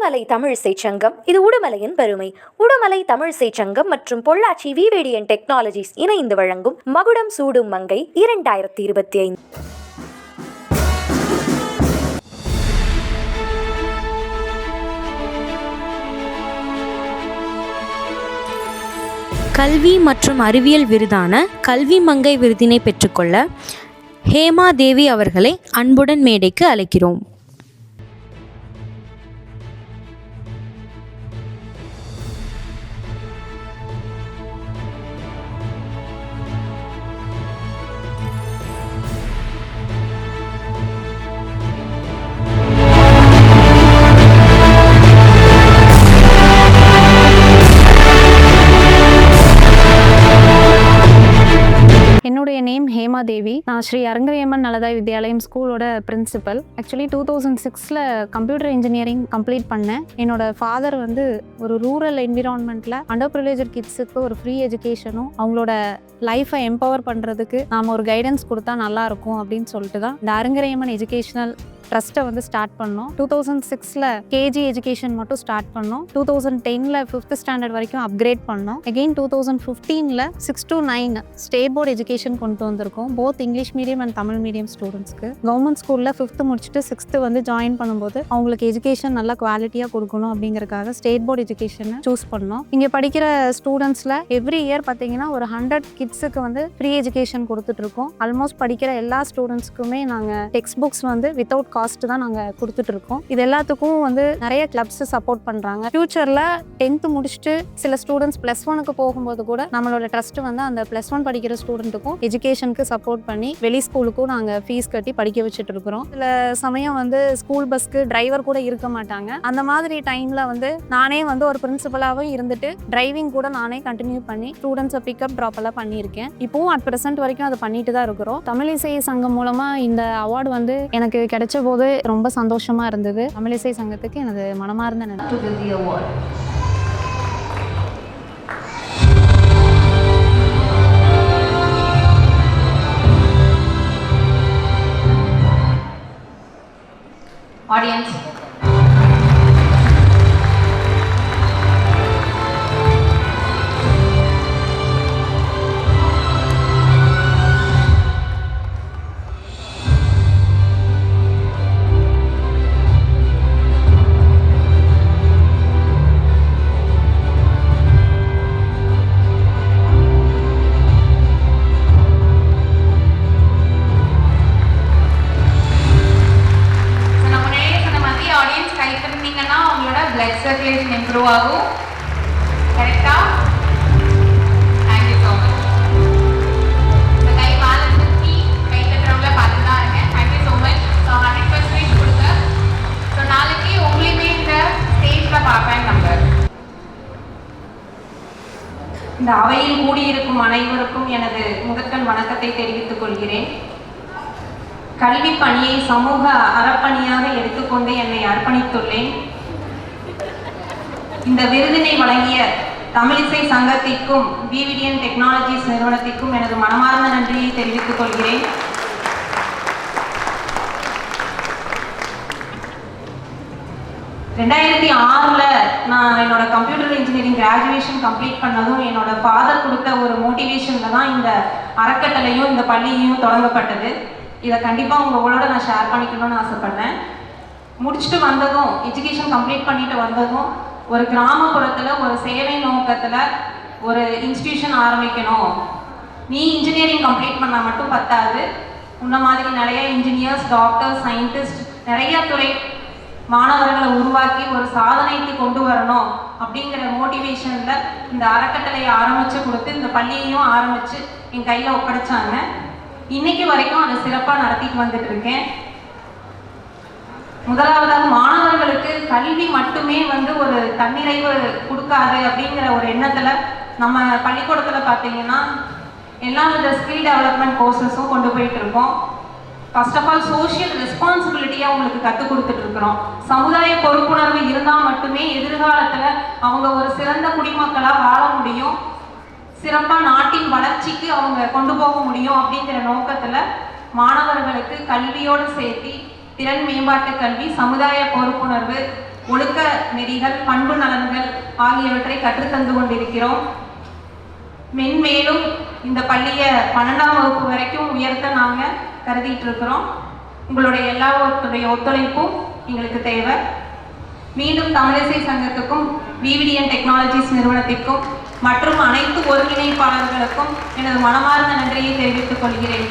உடுமலை தமிழிசை சங்கம். இது உடுமலையின் பெருமை. உடுமலை தமிழிசை சங்கம் மற்றும் பொள்ளாச்சி விவேடியன் டெக்னாலஜிஸ் இணைந்து வழங்கும் மகுடம் சூடும் மங்கை 2025. கல்வி மற்றும் அறிவியல் விருதான கல்வி மங்கை விருதினை பெற்றுக்கொள்ள ஹேமா தேவி அவர்களை அன்புடன் மேடைக்கு அழைக்கிறோம். என்னுடைய நேம் ஹேமா தேவி. நான் ஸ்ரீ அரங்கரேமன் நலதாய் வித்யாலயம் ஸ்கூலோட principal. Actually 2006 computer engineering complete பண்ணேன். என்னோட ஃபாதர் ஒரு ரூரல் என்விரான்மெண்ட்டில் அண்டர் ப்ரிவிலேஜ்ட் கிட்ஸுக்கு ஒரு ஃப்ரீ எஜுகேஷனும் அவங்களோட லைஃப்பை எம்பவர் பண்ணுறதுக்கு நாம் ஒரு கைடன்ஸ் கொடுத்தா நல்லாயிருக்கும் அப்படின்னு சொல்லிட்டு தான் இந்த அரங்கரேமன் எஜுகேஷனல் ட்ரஸ்ட்டை ஸ்டார்ட் பண்ணோம். 2006 கேஜி எஜுகேஷன் மட்டும் ஸ்டார்ட் பண்ணோம். 2010 5th ஸ்டாண்டர்ட் வரைக்கும் அப்கிரேட் பண்ணோம். Again 2015 6 to 9 state board education கொண்டு வந்திருக்கோம். Both English medium and Tamil medium ஸ்டூடெண்ட்ஸ்க்கு. கவர்மெண்ட் ஸ்கூலில் 5th முடிச்சுட்டு 6th ஜாயின் பண்ணும்போது அவங்களுக்கு எஜுகேஷன் நல்லா குவாலிட்டியாக கொடுக்கணும் அப்படிங்கிறதுக்காக ஸ்டேட் போர்டு எஜுகேஷனை சூஸ் பண்ணோம். இங்கே படிக்கிற ஸ்டூடெண்ட்ஸில் எவ்ரி இயர் பார்த்தீங்கன்னா ஒரு 100 கிட்ஸுக்கு ஃப்ரீ எஜுகேஷன் கொடுத்துட்ருக்கோம். ஆல்மோஸ்ட் படிக்கிற எல்லா ஸ்டூடெண்ட்ஸ்க்குமே நாங்கள் டெக்ஸ்ட் புக்ஸ் வித்தவுட் காஸ்ட் தான் நாங்கள் கொடுத்துட்ருக்கோம். இது எல்லாத்துக்கும் நிறைய கிளப்ஸ் சப்போர்ட் பண்ணுறாங்க. ஃபியூச்சரில் 10th முடிச்சுட்டு சில ஸ்டூடெண்ட்ஸ் +1 போகும்போது கூட நம்மளோட ட்ரஸ்ட் அந்த +1 படிக்கிற ஸ்டூடெண்ட்டுக்கும் எஜுகேஷனுக்கு சப்போர்ட் பண்ணி வெளி ஸ்கூலுக்கும் நாங்கள் ஃபீஸ் கட்டி படிக்க வச்சுட்டு இருக்கிறோம். சில சமயம் ஸ்கூல் பஸ்க்கு டிரைவர் கூட இருக்க மாட்டாங்க. அந்த மாதிரி டைமில் நானே ஒரு பிரின்சிபலாகவும் இருந்துட்டு டிரைவிங் கூட நானே கண்டினியூ பண்ணி ஸ்டூடெண்ட்ஸை பிக்கப் ட்ராப் எல்லாம் பண்ணியிருக்கேன். இப்போவும் அட் ப்ரெசென்ட் வரைக்கும் அதை பண்ணிட்டு தான் இருக்கிறோம். தமிழிசை சங்கம் மூலமாக இந்த அவார்டு எனக்கு கிடைச்ச போது ரொம்ப சந்தோஷமா இருந்தது. தமிழிசை சங்கத்துக்கு எனது மனமார்ந்த நன்றி. Audience, blood circulation improve ஆகும். கரெக்டா? Thank you so much. இந்த கை மேல தூக்கி கை தட்டுறவங்கள பார்த்துட்டு தான் இருக்கேன். Thank you so much. So 100% கொடுங்க. ஸோ நாளைக்கு உங்களையுமே இந்த ஸ்டேஜில் பார்ப்பேன் நம்பர். இந்த அவையில் கூடியிருக்கும் அனைவருக்கும் எனது முதற்கண் வணக்கத்தை தெரிவித்துக் கொள்கிறேன். கல்வி பணியை சமூக அறப்பணியாக எடுத்துக்கொண்டு என்னை அர்ப்பணித்துள்ளேன். இந்த விருதினை வழங்கிய தமிழிசை சங்கத்திற்கும் விவிடியன் டெக்னாலஜிஸ் நிறுவனத்திற்கும் எனது மனமார்ந்த நன்றியை தெரிவித்துக் கொள்கிறேன். நான் என்னோட கம்ப்யூட்டர் இன்ஜினியரிங் கிராஜுவேஷன் கம்ப்ளீட் பண்ணதும் என்னோட ஃபாதர் கொடுத்த ஒரு மோட்டிவேஷனில் தான் இந்த அறக்கட்டளையும் இந்த பள்ளியையும் தொடங்கப்பட்டது. இதை கண்டிப்பாக உங்களோட நான் ஷேர் பண்ணிக்கணும்னு ஆசைப்பட்றேன். முடிச்சுட்டு வந்ததும் எஜுகேஷன் கம்ப்ளீட் பண்ணிட்டு வந்ததும் ஒரு கிராமப்புறத்தில் ஒரு சேவை நோக்கத்தில் ஒரு இன்ஸ்டிடியூஷன் ஆரம்பிக்கணும். நீ இன்ஜினியரிங் கம்ப்ளீட் பண்ணால் மட்டும் பத்தாது, உன்ன மாதிரி நிறைய இன்ஜினியர்ஸ், டாக்டர்ஸ், சயின்டிஸ்ட் நிறைய துறை மாணவர்களை உருவாக்கி ஒரு சாதனைக்கு கொண்டு வரணும் அப்படிங்கிற மோட்டிவேஷனில் இந்த அறக்கட்டளையை ஆரம்பித்து கொடுத்து இந்த பள்ளியையும் ஆரம்பித்து என் கையில் ஒப்படைச்சாங்க. இன்னைக்கு வரைக்கும் அதை சிறப்பாக நடத்திட்டு வந்துட்டு இருக்கேன். முதலாவதாக மாணவர்களுக்கு கல்வி மட்டுமே ஒரு தன்னிறைவு கொடுக்காது அப்படிங்கிற ஒரு எண்ணத்தில் நம்ம பள்ளிக்கூடத்தில் பார்த்தீங்கன்னா எல்லா வித ஸ்கில் டெவலப்மெண்ட் கோர்சஸும் கொண்டு போயிட்டு இருக்கோம். ஃபர்ஸ்ட் ஆஃப் ஆல் சோஷியல் ரெஸ்பான்சிபிலிட்டியாக அவங்களுக்கு கற்றுக் கொடுத்துட்டு இருக்கிறோம். சமுதாய பொறுப்புணர்வு இருந்தால் மட்டுமே எதிர்காலத்தில் அவங்க ஒரு சிறந்த குடிமக்களாக வாழ முடியும், சிறப்பாக நாட்டின் வளர்ச்சிக்கு அவங்க கொண்டு போக முடியும் அப்படிங்கிற நோக்கத்தில் மாணவர்களுக்கு கல்வியோடு சேர்த்து திறன் மேம்பாட்டு கல்வி, சமுதாய பொறுப்புணர்வு, ஒழுக்க நெறிகள், பண்பு நலன்கள் ஆகியவற்றை கற்றுத்தந்து கொண்டிருக்கிறோம். மென்மேலும் இந்த பள்ளியை 12ஆம் வகுப்பு வரைக்கும் உயர்த்த நாங்கள் கருதிட்டு இருக்கிறோம். உங்களுடைய எல்லாருடைய ஒத்துழைப்பும் எங்களுக்கு தேவை. மீண்டும் தமிழிசை சங்கத்துக்கும் விவிடிஎன் டெக்னாலஜிஸ் நிறுவனத்திற்கும் மற்றும் அனைத்து ஒருங்கிணைப்பாளர்களுக்கும் எனது மனமார்ந்த நன்றியை தெரிவித்துக் கொள்கிறேன்.